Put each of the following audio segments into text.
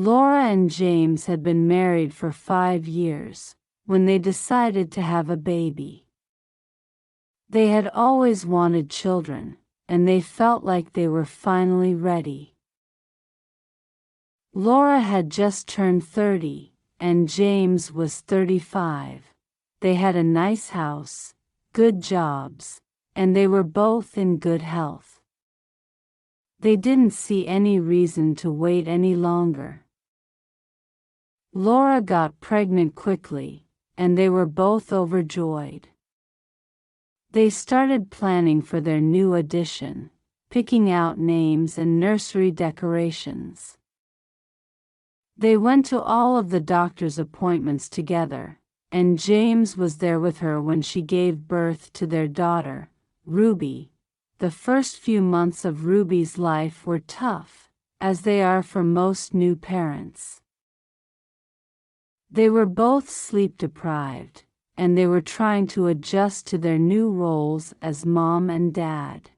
Laura and James had been married for 5 years when they decided to have a baby. They had always wanted children, and they felt like they were finally ready. Laura had just turned 30, and James was 35. They had a nice house, good jobs, and they were both in good health. They didn't see any reason to wait any longer. Laura got pregnant quickly, and they were both overjoyed. They started planning for their new addition, picking out names and nursery decorations. They went to all of the doctor's appointments together, and James was there with her when she gave birth to their daughter, Ruby. The first few months of Ruby's life were tough, as they are for most new parents. They were both sleep-deprived, and they were trying to adjust to their new roles as mom and dad.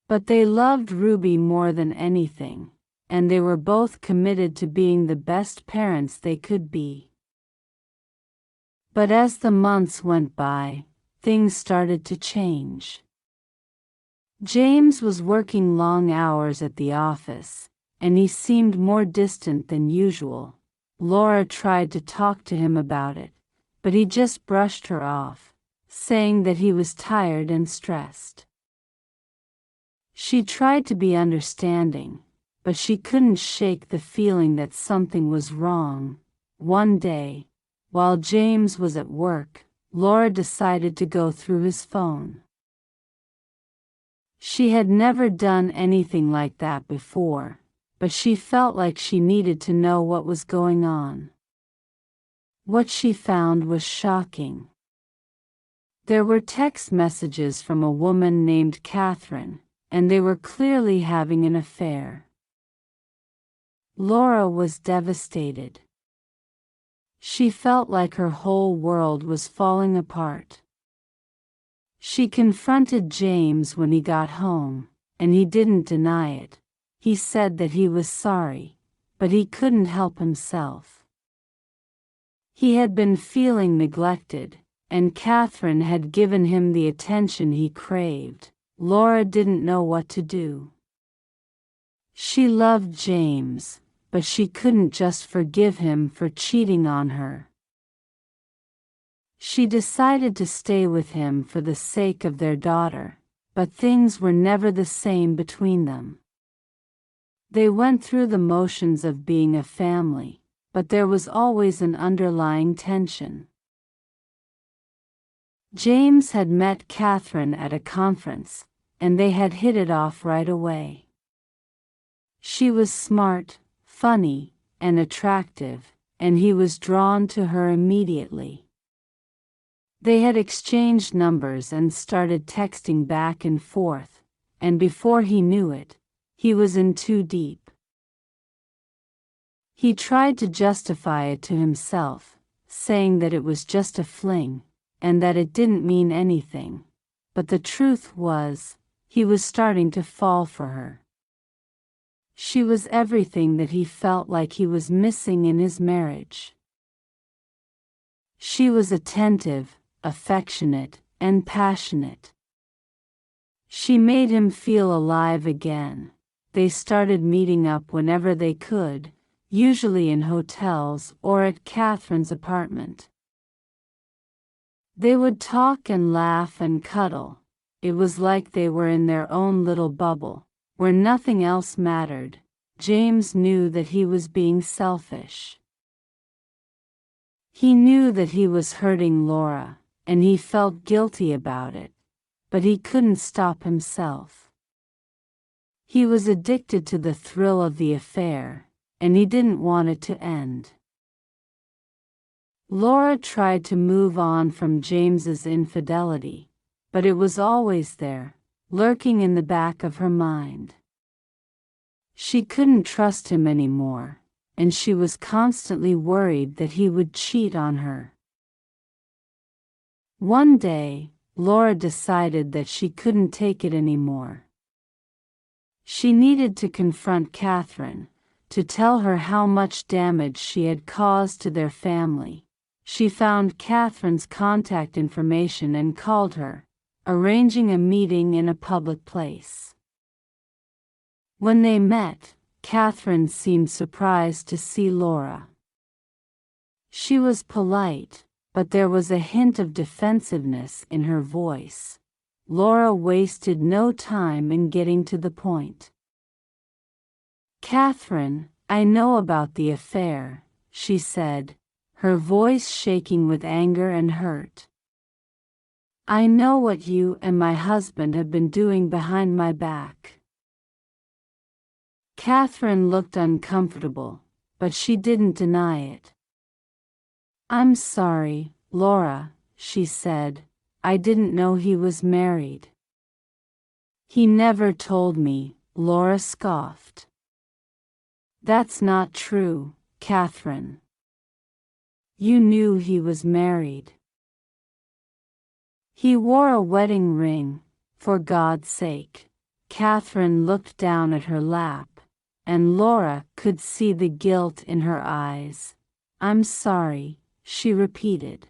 But they loved Ruby more than anything, and they were both committed to being the best parents they could be. But as the months went by, things started to change. James was working long hours at the office, and he seemed more distant than usual. Laura tried to talk to him about it, but he just brushed her off, saying that he was tired and stressed. She tried to be understanding, but she couldn't shake the feeling that something was wrong. One day, while James was at work, Laura decided to go through his phone. She had never done anything like that before, but she felt like she needed to know what was going on. What she found was shocking. There were text messages from a woman named Catherine, and they were clearly having an affair. Laura was devastated. She felt like her whole world was falling apart. She confronted James when he got home, and he didn't deny it. He said that he was sorry, but he couldn't help himself. He had been feeling neglected, and Catherine had given him the attention he craved. Laura didn't know what to do. She loved James, but she couldn't just forgive him for cheating on her. She decided to stay with him for the sake of their daughter, but things were never the same between them. They went through the motions of being a family, but there was always an underlying tension. James had met Catherine at a conference, and they had hit it off right away. She was smart, funny, and attractive, and he was drawn to her immediately. They had exchanged numbers and started texting back and forth, and before he knew it, he was in too deep. He tried to justify it to himself, saying that it was just a fling, and that it didn't mean anything, but the truth was, he was starting to fall for her. She was everything that he felt like he was missing in his marriage. She was attentive, affectionate, and passionate. She made him feel alive again. They started meeting up whenever they could, usually in hotels or at Catherine's apartment. They would talk and laugh and cuddle. It was like they were in their own little bubble, where nothing else mattered. James knew that he was being selfish. He knew that he was hurting Laura, and he felt guilty about it, but he couldn't stop himself. He was addicted to the thrill of the affair, and he didn't want it to end. Laura tried to move on from James's infidelity, but it was always there, lurking in the back of her mind. She couldn't trust him anymore, and she was constantly worried that he would cheat on her. One day, Laura decided that she couldn't take it anymore. She needed to confront Catherine, to tell her how much damage she had caused to their family. She found Catherine's contact information and called her, arranging a meeting in a public place. When they met, Catherine seemed surprised to see Laura. She was polite, but there was a hint of defensiveness in her voice. Laura wasted no time in getting to the point. "Catherine, I know about the affair," she said, her voice shaking with anger and hurt. "I know what you and my husband have been doing behind my back." Catherine looked uncomfortable, but she didn't deny it. "I'm sorry, Laura," she said. "I didn't know he was married." "He never told me," Laura scoffed. "That's not true, Catherine. You knew he was married." "He wore a wedding ring, for God's sake." Catherine looked down at her lap, and Laura could see the guilt in her eyes. "I'm sorry," she repeated.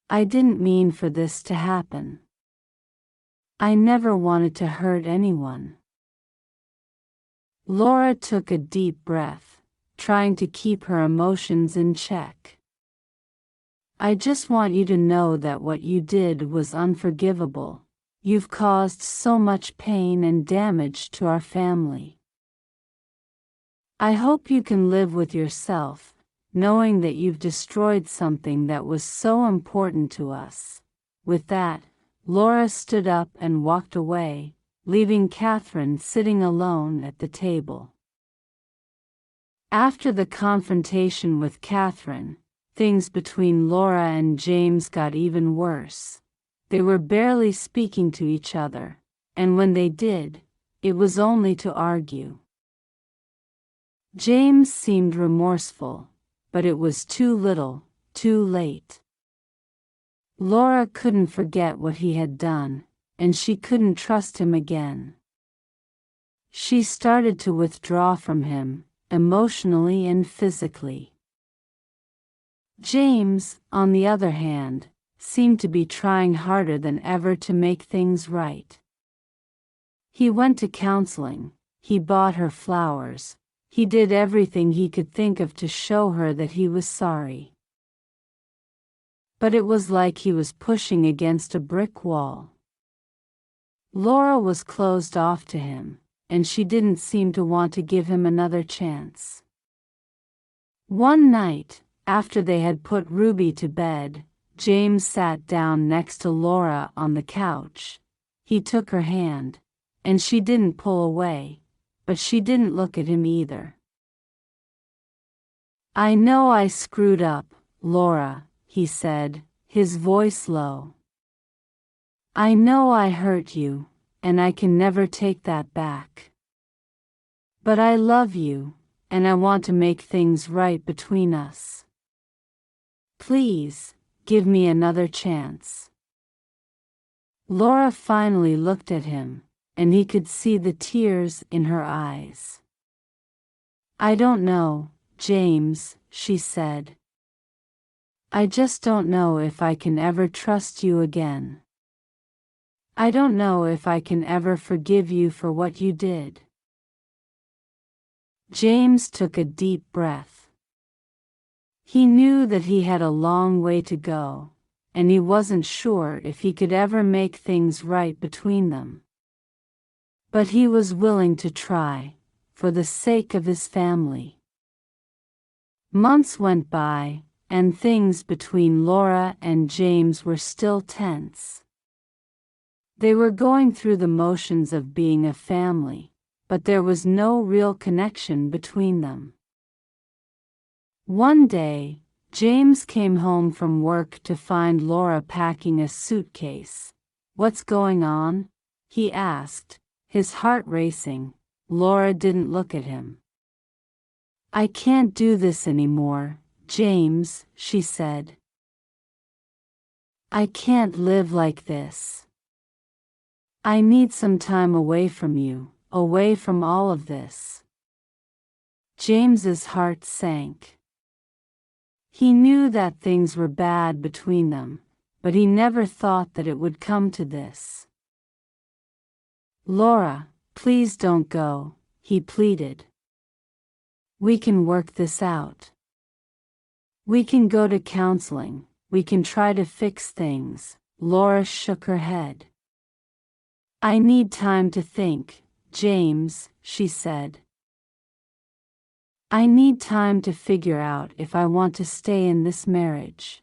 "I didn't mean for this to happen. I never wanted to hurt anyone." Laura took a deep breath, trying to keep her emotions in check. "I just want you to know that what you did was unforgivable. You've caused so much pain and damage to our family. I hope you can live with yourself, knowing that you've destroyed something that was so important to us." With that, Laura stood up and walked away, leaving Catherine sitting alone at the table. After the confrontation with Catherine, things between Laura and James got even worse. They were barely speaking to each other, and when they did, it was only to argue. James seemed remorseful, but it was too little, too late. Laura couldn't forget what he had done, and she couldn't trust him again. She started to withdraw from him, emotionally and physically. James, on the other hand, seemed to be trying harder than ever to make things right. He went to counseling, he bought her flowers, he did everything he could think of to show her that he was sorry. But it was like he was pushing against a brick wall. Laura was closed off to him, and she didn't seem to want to give him another chance. One night, after they had put Ruby to bed, James sat down next to Laura on the couch. He took her hand, and she didn't pull away, but she didn't look at him either. "I know I screwed up, Laura," he said, his voice low. "I know I hurt you, and I can never take that back. But I love you, and I want to make things right between us. Please, give me another chance." Laura finally looked at him, and he could see the tears in her eyes. "I don't know, James," she said. "I just don't know if I can ever trust you again. I don't know if I can ever forgive you for what you did." James took a deep breath. He knew that he had a long way to go, and he wasn't sure if he could ever make things right between them. But he was willing to try, for the sake of his family. Months went by, and things between Laura and James were still tense. They were going through the motions of being a family, but there was no real connection between them. One day, James came home from work to find Laura packing a suitcase. "What's going on?" he asked, his heart racing. Laura didn't look at him. "I can't do this anymore, James," she said. "I can't live like this. I need some time away from you, away from all of this." James's heart sank. He knew that things were bad between them, but he never thought that it would come to this. "Laura, please don't go," he pleaded. "We can work this out. We can go to counseling, we can try to fix things." Laura shook her head. "I need time to think, James," she said. "I need time to figure out if I want to stay in this marriage.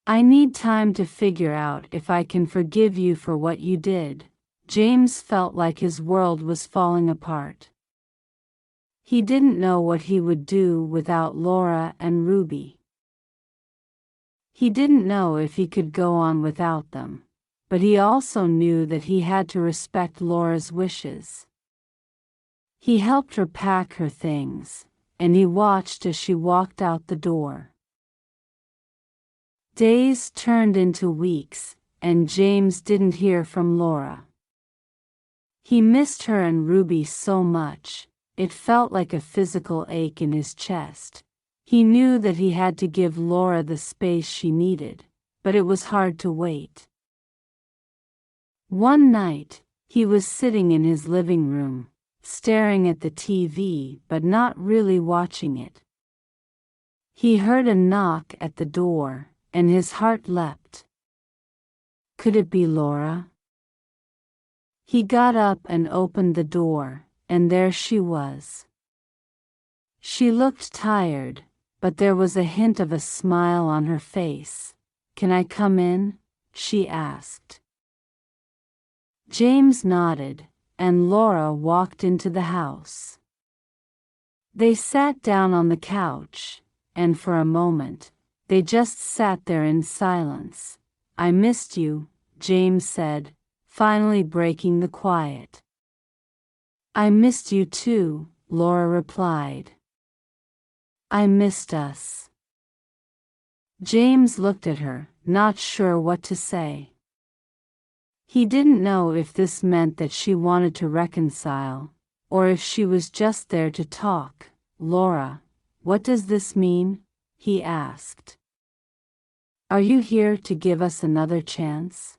I need time to figure out if I can forgive you for what you did." James felt like his world was falling apart. He didn't know what he would do without Laura and Ruby. He didn't know if he could go on without them, but he also knew that he had to respect Laura's wishes. He helped her pack her things, and he watched as she walked out the door. Days turned into weeks, and James didn't hear from Laura. He missed her and Ruby so much, it felt like a physical ache in his chest. He knew that he had to give Laura the space she needed, but it was hard to wait. One night, he was sitting in his living room, staring at the TV but not really watching it. He heard a knock at the door, and his heart leapt. Could it be Laura? He got up and opened the door, and there she was. She looked tired, but there was a hint of a smile on her face. "Can I come in?" she asked. James nodded, and Laura walked into the house. They sat down on the couch, and for a moment, they just sat there in silence. "I missed you," James said, finally breaking the quiet. "I missed you too," Laura replied. "I missed us." James looked at her, not sure what to say. He didn't know if this meant that she wanted to reconcile, or if she was just there to talk. "Laura, what does this mean?" he asked. "Are you here to give us another chance?"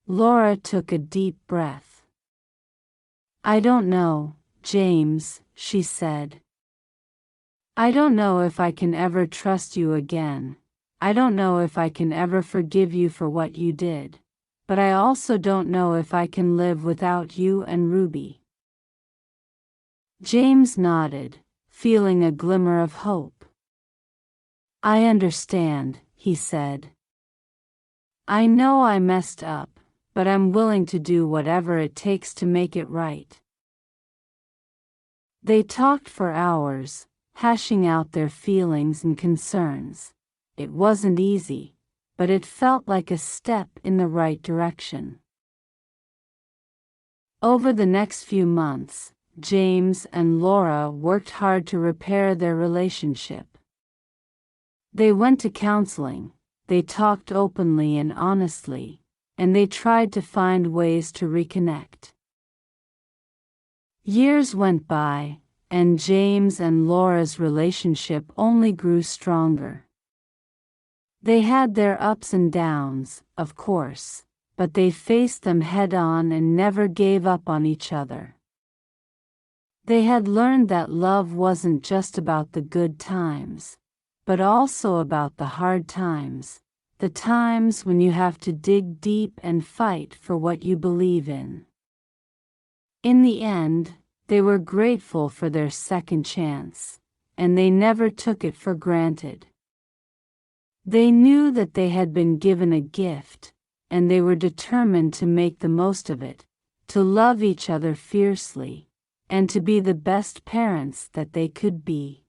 Laura took a deep breath. "I don't know, James," she said. "I don't know if I can ever trust you again. I don't know if I can ever forgive you for what you did. But I also don't know if I can live without you and Ruby." James nodded, feeling a glimmer of hope. "I understand," he said. "I know I messed up, but I'm willing to do whatever it takes to make it right." They talked for hours, hashing out their feelings and concerns. It wasn't easy, but it felt like a step in the right direction. Over the next few months, James and Laura worked hard to repair their relationship. They went to counseling, they talked openly and honestly, and they tried to find ways to reconnect. Years went by, and James and Laura's relationship only grew stronger. They had their ups and downs, of course, but they faced them head-on and never gave up on each other. They had learned that love wasn't just about the good times, but also about the hard times, the times when you have to dig deep and fight for what you believe in. In the end, they were grateful for their second chance, and they never took it for granted. They knew that they had been given a gift, and they were determined to make the most of it, to love each other fiercely, and to be the best parents that they could be.